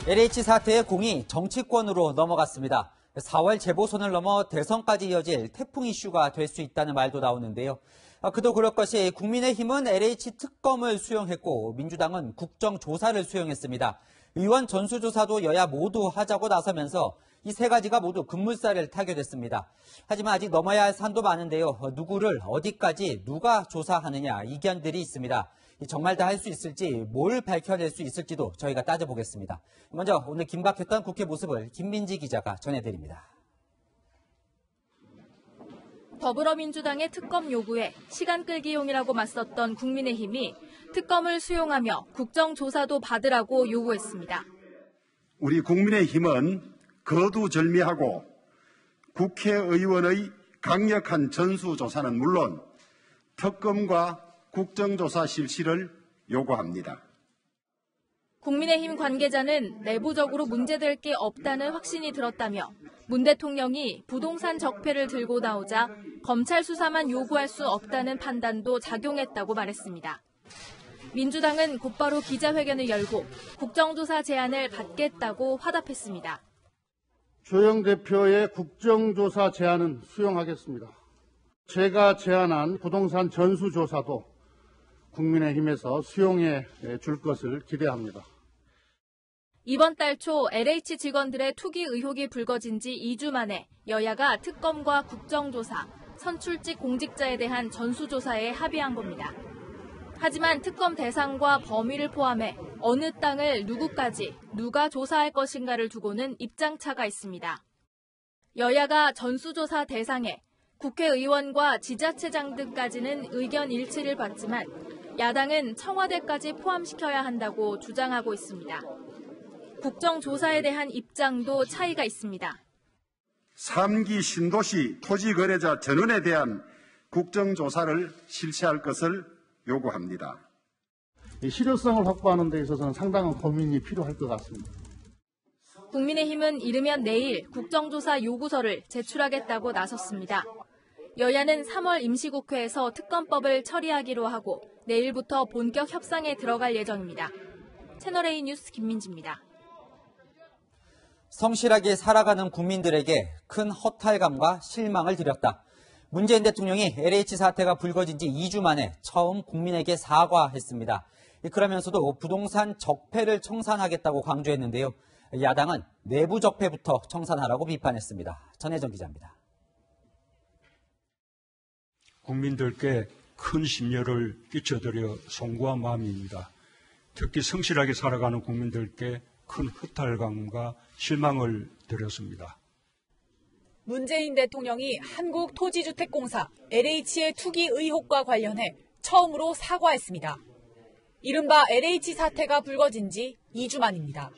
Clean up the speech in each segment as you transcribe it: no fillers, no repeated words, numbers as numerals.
LH 사태의 공이 정치권으로 넘어갔습니다. 4월 재보선을 넘어 대선까지 이어질 태풍 이슈가 될 수 있다는 말도 나오는데요. 그도 그럴 것이 국민의힘은 LH 특검을 수용했고 민주당은 국정조사를 수용했습니다. 의원 전수조사도 여야 모두 하자고 나서면서 이 세 가지가 모두 급물살을 타게 됐습니다. 하지만 아직 넘어야 할 산도 많은데요. 누구를 어디까지 누가 조사하느냐 이견들이 있습니다. 정말 다 할 수 있을지 뭘 밝혀낼 수 있을지도 저희가 따져보겠습니다. 먼저 오늘 긴박했던 국회 모습을 김민지 기자가 전해드립니다. 더불어민주당의 특검 요구에 시간 끌기용이라고 맞섰던 국민의힘이 특검을 수용하며 국정조사도 받으라고 요구했습니다. 우리 국민의힘은 거두절미하고 국회의원의 강력한 전수조사는 물론 특검과 국정조사 실시를 요구합니다. 국민의힘 관계자는 내부적으로 문제될 게 없다는 확신이 들었다며 문 대통령이 부동산 적폐를 들고 나오자 검찰 수사만 요구할 수 없다는 판단도 작용했다고 말했습니다. 민주당은 곧바로 기자회견을 열고 국정조사 제안을 받겠다고 화답했습니다. 조영 대표의 국정조사 제안은 수용하겠습니다. 제가 제안한 부동산 전수조사도 국민의힘에서 수용해 줄 것을 기대합니다. 이번 달 초 LH 직원들의 투기 의혹이 불거진 지 2주 만에 여야가 특검과 국정조사, 선출직 공직자에 대한 전수조사에 합의한 겁니다. 하지만 특검 대상과 범위를 포함해 어느 땅을 누구까지, 누가 조사할 것인가를 두고는 입장차가 있습니다. 여야가 전수조사 대상에 국회의원과 지자체장 등까지는 의견 일치를 봤지만 야당은 청와대까지 포함시켜야 한다고 주장하고 있습니다. 국정조사에 대한 입장도 차이가 있습니다. 3기 신도시 토지거래자 전원에 대한 국정조사를 실시할 것을 요구합니다. 실효성을 확보하는 데 있어서는 상당한 고민이 필요할 것 같습니다. 국민의힘은 이르면 내일 국정조사 요구서를 제출하겠다고 나섰습니다. 여야는 3월 임시국회에서 특검법을 처리하기로 하고 내일부터 본격 협상에 들어갈 예정입니다. 채널A 뉴스 김민지입니다. 성실하게 살아가는 국민들에게 큰 허탈감과 실망을 드렸다. 문재인 대통령이 LH 사태가 불거진 지 2주 만에 처음 국민에게 사과했습니다. 그러면서도 부동산 적폐를 청산하겠다고 강조했는데요. 야당은 내부 적폐부터 청산하라고 비판했습니다. 전혜정 기자입니다. 국민들께 큰 심려를 끼쳐드려 송구한 마음입니다. 특히 성실하게 살아가는 국민들께 큰 허탈감과 실망을 드렸습니다. 문재인 대통령이 한국토지주택공사 LH의 투기 의혹과 관련해 처음으로 사과했습니다. 이른바 LH 사태가 불거진 지 2주 만입니다.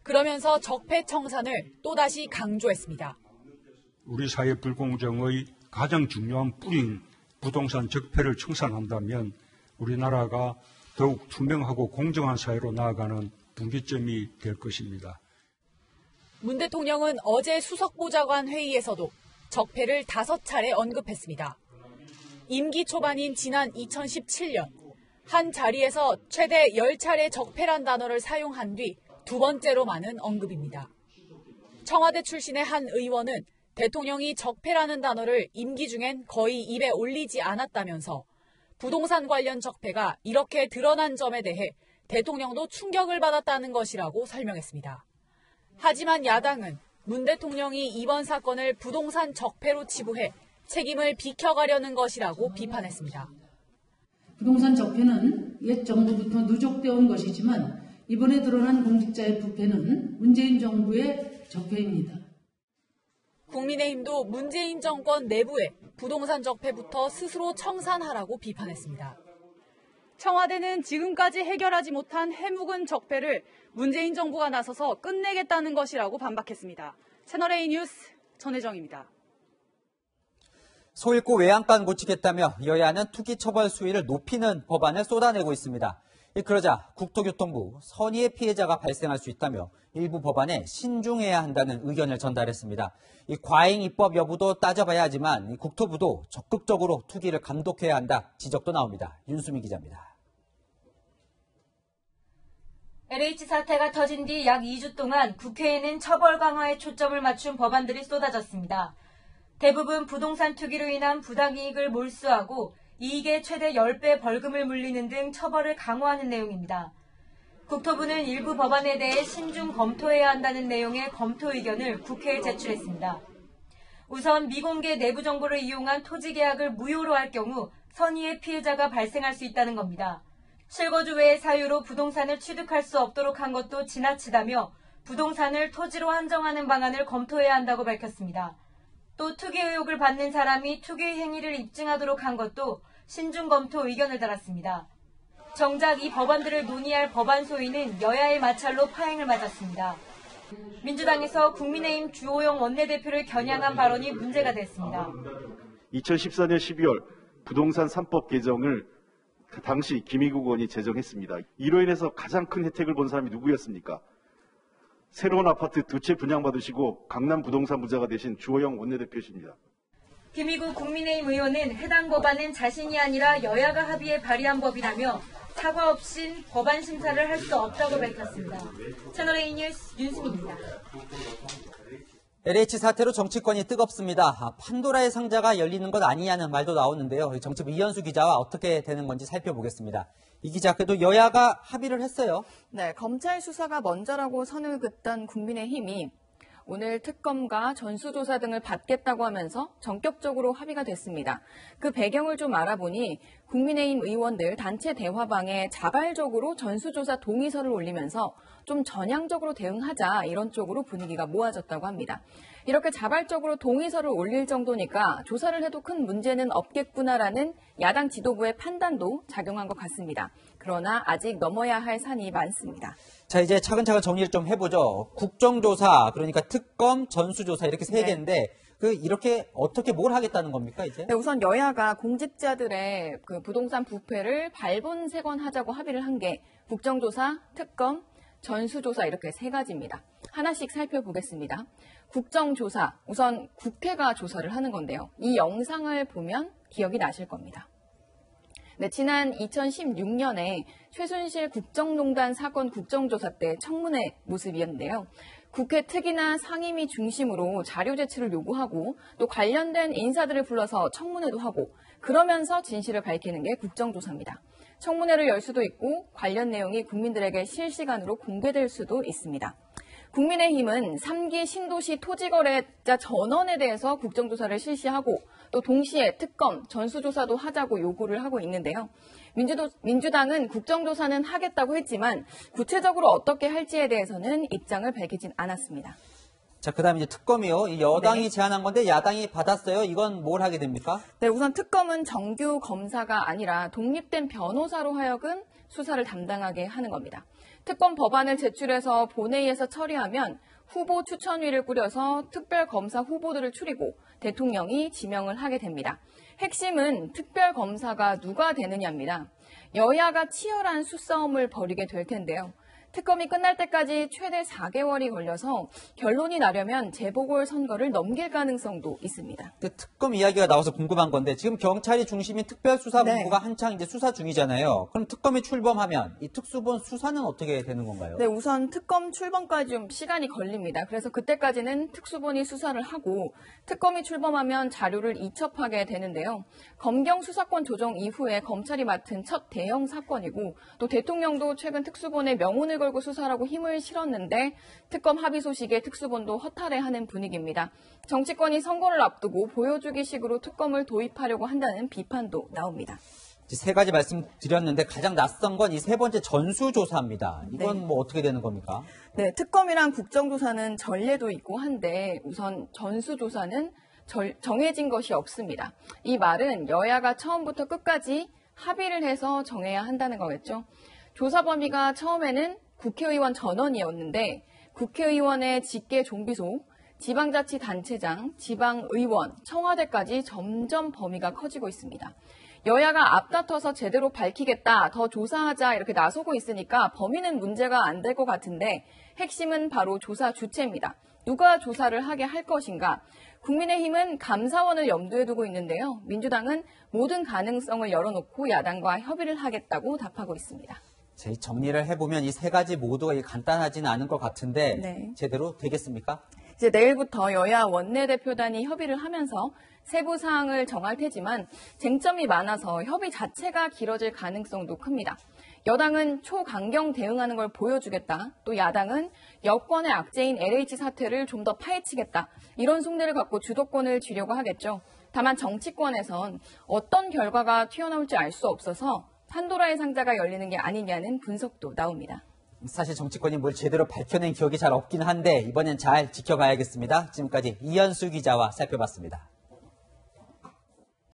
그러면서 적폐 청산을 또다시 강조했습니다. 우리 사회 불공정의 가장 중요한 뿌리인 부동산 적폐를 청산한다면 우리나라가 더욱 투명하고 공정한 사회로 나아가는 분기점이 될 것입니다. 문 대통령은 어제 수석보좌관 회의에서도 적폐를 5차례 언급했습니다. 임기 초반인 지난 2017년 한 자리에서 최대 10차례 적폐란 단어를 사용한 뒤 두 번째로 많은 언급입니다. 청와대 출신의 한 의원은 대통령이 적폐라는 단어를 임기 중엔 거의 입에 올리지 않았다면서 부동산 관련 적폐가 이렇게 드러난 점에 대해 대통령도 충격을 받았다는 것이라고 설명했습니다. 하지만 야당은 문 대통령이 이번 사건을 부동산 적폐로 치부해 책임을 비켜가려는 것이라고 비판했습니다. 부동산 적폐는 옛 정부부터 누적되어 온 것이지만 이번에 드러난 공직자의 부패는 문재인 정부의 적폐입니다. 국민의힘도 문재인 정권 내부에 부동산 적폐부터 스스로 청산하라고 비판했습니다. 청와대는 지금까지 해결하지 못한 해묵은 적폐를 문재인 정부가 나서서 끝내겠다는 것이라고 반박했습니다. 채널A 뉴스 전혜정입니다. 소 잃고 외양간 고치겠다며 여야는 투기 처벌 수위를 높이는 법안을 쏟아내고 있습니다. 그러자 국토교통부 선의의 피해자가 발생할 수 있다며 일부 법안에 신중해야 한다는 의견을 전달했습니다. 이 과잉 입법 여부도 따져봐야 하지만 국토부도 적극적으로 투기를 감독해야 한다 지적도 나옵니다. 윤수미 기자입니다. LH 사태가 터진 뒤 약 2주 동안 국회에는 처벌 강화에 초점을 맞춘 법안들이 쏟아졌습니다. 대부분 부동산 투기로 인한 부당이익을 몰수하고 이익의 최대 10배 벌금을 물리는 등 처벌을 강화하는 내용입니다. 국토부는 일부 법안에 대해 신중 검토해야 한다는 내용의 검토 의견을 국회에 제출했습니다. 우선 미공개 내부 정보를 이용한 토지 계약을 무효로 할 경우 선의의 피해자가 발생할 수 있다는 겁니다. 실거주 외의 사유로 부동산을 취득할 수 없도록 한 것도 지나치다며 부동산을 토지로 한정하는 방안을 검토해야 한다고 밝혔습니다. 또 투기 의혹을 받는 사람이 투기 행위를 입증하도록 한 것도 신중 검토 의견을 달았습니다. 정작 이 법안들을 논의할 법안 소위는 여야의 마찰로 파행을 맞았습니다. 민주당에서 국민의힘 주호영 원내대표를 겨냥한 발언이 문제가 됐습니다. 2014년 12월 부동산 3법 개정을 당시 김의국 의원이 제정했습니다. 이로 인해서 가장 큰 혜택을 본 사람이 누구였습니까? 새로운 아파트 2채 분양받으시고 강남 부동산 부자가 되신 주호영 원내대표십니다. 김의국 국민의힘 의원은 해당 법안은 자신이 아니라 여야가 합의해 발의한 법이라며 사과 없인 법안 심사를 할 수 없다고 밝혔습니다. 채널A 뉴스 윤수민입니다. LH 사태로 정치권이 뜨겁습니다. 판도라의 상자가 열리는 것 아니냐는 말도 나오는데요. 정치부 이현수 기자와 어떻게 되는 건지 살펴보겠습니다. 이 기자, 그래도 여야가 합의를 했어요. 네, 검찰 수사가 먼저라고 선을 긋던 국민의힘이 오늘 특검과 전수조사 등을 받겠다고 하면서 전격적으로 합의가 됐습니다. 그 배경을 좀 알아보니 국민의힘 의원들 단체 대화방에 자발적으로 전수조사 동의서를 올리면서 좀 전향적으로 대응하자 이런 쪽으로 분위기가 모아졌다고 합니다. 이렇게 자발적으로 동의서를 올릴 정도니까 조사를 해도 큰 문제는 없겠구나라는 야당 지도부의 판단도 작용한 것 같습니다. 그러나 아직 넘어야 할 산이 많습니다. 자, 이제 차근차근 정리를 좀 해보죠. 국정조사, 그러니까 특검, 전수조사 이렇게 세 개인데 이렇게 어떻게 뭘 하겠다는 겁니까, 이제? 네, 우선 여야가 공직자들의 부동산 부패를 발본색원하자고 합의를 한 게 국정조사, 특검, 전수조사 이렇게 세 가지입니다. 하나씩 살펴보겠습니다. 국정조사, 우선 국회가 조사를 하는 건데요. 이 영상을 보면 기억이 나실 겁니다. 네, 지난 2016년에 최순실 국정농단 사건 국정조사 때 청문회 모습이었는데요. 국회 특위나 상임위 중심으로 자료 제출을 요구하고 또 관련된 인사들을 불러서 청문회도 하고 그러면서 진실을 밝히는 게 국정조사입니다. 청문회를 열 수도 있고 관련 내용이 국민들에게 실시간으로 공개될 수도 있습니다. 국민의힘은 3기 신도시 토지거래자 전원에 대해서 국정조사를 실시하고 또 동시에 특검, 전수조사도 하자고 요구를 하고 있는데요. 민주당은 국정조사는 하겠다고 했지만 구체적으로 어떻게 할지에 대해서는 입장을 밝히진 않았습니다. 자, 그다음에 이제 특검이요. 이 여당이 네. 제안한 건데 야당이 받았어요. 이건 뭘 하게 됩니까? 네, 우선 특검은 정규 검사가 아니라 독립된 변호사로 하여금 수사를 담당하게 하는 겁니다. 특검 법안을 제출해서 본회의에서 처리하면 후보 추천위를 꾸려서 특별검사 후보들을 추리고 대통령이 지명을 하게 됩니다. 핵심은 특별검사가 누가 되느냐입니다. 여야가 치열한 수싸움을 벌이게 될 텐데요. 특검이 끝날 때까지 최대 4개월이 걸려서 결론이 나려면 재보궐선거를 넘길 가능성도 있습니다. 특검 이야기가 나와서 궁금한 건데 지금 경찰이 중심인 특별수사본부가 네. 한창 이제 수사 중이잖아요. 그럼 특검이 출범하면 이 특수본 수사는 어떻게 되는 건가요? 네, 우선 특검 출범까지 좀 시간이 걸립니다. 그래서 그때까지는 특수본이 수사를 하고 특검이 출범하면 자료를 이첩하게 되는데요. 검경 수사권 조정 이후에 검찰이 맡은 첫 대형 사건이고 또 대통령도 최근 특수본의 명운을 걸고 수사라고 힘을 실었는데 특검 합의 소식에 특수본도 허탈해하는 분위기입니다. 정치권이 선거를 앞두고 보여주기식으로 특검을 도입하려고 한다는 비판도 나옵니다. 세 가지 말씀드렸는데 가장 낯선 건 이 세 번째 전수조사입니다. 이건 뭐 어떻게 되는 겁니까? 네, 특검이랑 국정조사는 전례도 있고 한데 우선 전수조사는 정해진 것이 없습니다. 이 말은 여야가 처음부터 끝까지 합의를 해서 정해야 한다는 거겠죠. 조사 범위가 처음에는 국회의원 전원이었는데 국회의원의 직계 좀비소, 지방자치단체장, 지방의원, 청와대까지 점점 범위가 커지고 있습니다. 여야가 앞다퉈서 제대로 밝히겠다, 더 조사하자 이렇게 나서고 있으니까 범위는 문제가 안 될 것 같은데 핵심은 바로 조사 주체입니다. 누가 조사를 하게 할 것인가? 국민의힘은 감사원을 염두에 두고 있는데요. 민주당은 모든 가능성을 열어놓고 야당과 협의를 하겠다고 답하고 있습니다. 정리를 해보면 이 세 가지 모두가 간단하지는 않은 것 같은데 네. 제대로 되겠습니까? 이제 내일부터 여야 원내대표단이 협의를 하면서 세부 사항을 정할 테지만 쟁점이 많아서 협의 자체가 길어질 가능성도 큽니다. 여당은 초강경 대응하는 걸 보여주겠다. 또 야당은 여권의 악재인 LH 사태를 좀 더 파헤치겠다. 이런 속내를 갖고 주도권을 쥐려고 하겠죠. 다만 정치권에선 어떤 결과가 튀어나올지 알 수 없어서 판도라의 상자가 열리는 게 아니냐는 분석도 나옵니다. 사실 정치권이 뭘 제대로 밝혀낸 기억이 잘 없긴 한데 이번엔 잘 지켜봐야겠습니다. 지금까지 이현수 기자와 살펴봤습니다.